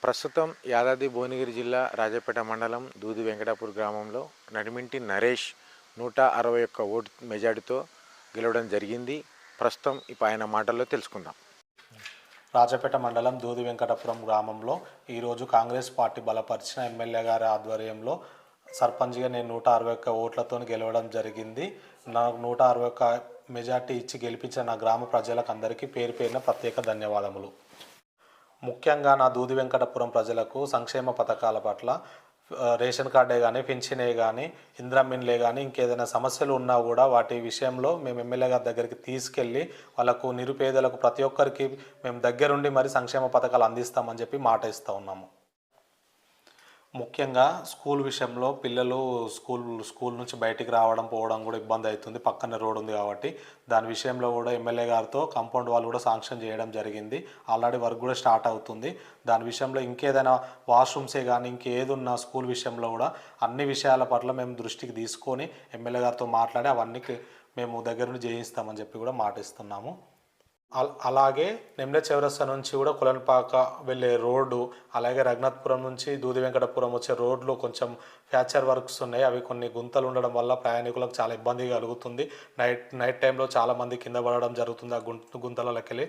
ప్రస్తుతం యాదాద్రి భువనగిరి జిల్లా రాజపేట మండలం దూది వెంకటాపూర్ గ్రామంలో నడిమింటి నరేష్ 161 ఓటు మెజార్టీతో గెలవడం జరిగింది. ప్రస్తుతం ఇప్పుడు ఆయన మాటల్లో తెలుసుకుందాం. రాజపేట మండలం దూది వెంకటాపురం గ్రామంలో ఈరోజు కాంగ్రెస్ పార్టీ బలపరిచిన ఎమ్మెల్యే గారి ఆధ్వర్యంలో సర్పంచ్గా నేను 161 ఓట్లతో గెలవడం జరిగింది. నాకు 161 మెజార్టీ ఇచ్చి గెలిపించిన నా గ్రామ ప్రజలకు అందరికీ పేరు పేరున ప్రత్యేక ధన్యవాదములు. ముఖ్యంగా నా దూది వెంకటపురం ప్రజలకు సంక్షేమ పథకాల పట్ల రేషన్ కార్డే కానీ, పింఛనే కానీ, ఇంద్రమిన్లే కానీ ఇంకేదైనా సమస్యలు ఉన్నా కూడా వాటి విషయంలో మేము ఎమ్మెల్యే గారి దగ్గరికి తీసుకెళ్ళి వాళ్ళకు నిరుపేదలకు ప్రతి ఒక్కరికి మేము దగ్గరుండి మరి సంక్షేమ పథకాలు అందిస్తామని చెప్పి మాట ఇస్తూ ఉన్నాము. ముఖ్యంగా స్కూల్ విషయంలో పిల్లలు స్కూల్ నుంచి బయటికి రావడం పోవడం కూడా ఇబ్బంది అవుతుంది. పక్కనే రోడ్ ఉంది కాబట్టి దాని విషయంలో కూడా ఎమ్మెల్యే గారితో కాంపౌండ్ వాళ్ళు కూడా శాంక్షన్ చేయడం జరిగింది. ఆల్రెడీ వర్క్ కూడా స్టార్ట్ అవుతుంది. దాని విషయంలో ఇంకేదైనా వాష్రూమ్సే కానీ ఇంకేది ఉన్న స్కూల్ విషయంలో కూడా అన్ని విషయాల పట్ల మేము దృష్టికి తీసుకొని ఎమ్మెల్యే గారితో మాట్లాడి అవన్నీ మేము దగ్గరుండి చేయిస్తామని చెప్పి కూడా మాట ఇస్తున్నాము. అలాగే నెమ్లే చౌరస్తా నుంచి కూడా కొలన్పాక వెళ్ళే రోడ్డు, అలాగే రఘునాథపురం నుంచి దూది వెంకటపురం వచ్చే రోడ్లు కొంచెం ఫ్యాక్చర్ వర్క్స్ ఉన్నాయి. అవి కొన్ని గుంతలు ఉండడం వల్ల ప్రయాణికులకు చాలా ఇబ్బంది కలుగుతుంది. నైట్ టైంలో చాలామంది కింద పడడం జరుగుతుంది ఆ గుంతలకెళ్ళి.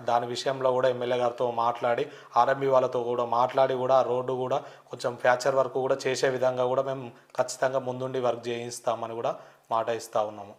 దాని విషయంలో కూడా ఎమ్మెల్యే గారితో మాట్లాడి ఆర్ఎంబీ వాళ్ళతో కూడా మాట్లాడి కూడా ఆ రోడ్డు కూడా కొంచెం ఫ్యాక్చర్ వర్క్ కూడా చేసే విధంగా కూడా మేము ఖచ్చితంగా ముందుండి వర్క్ చేయిస్తామని కూడా మాట ఇస్తూ ఉన్నాము.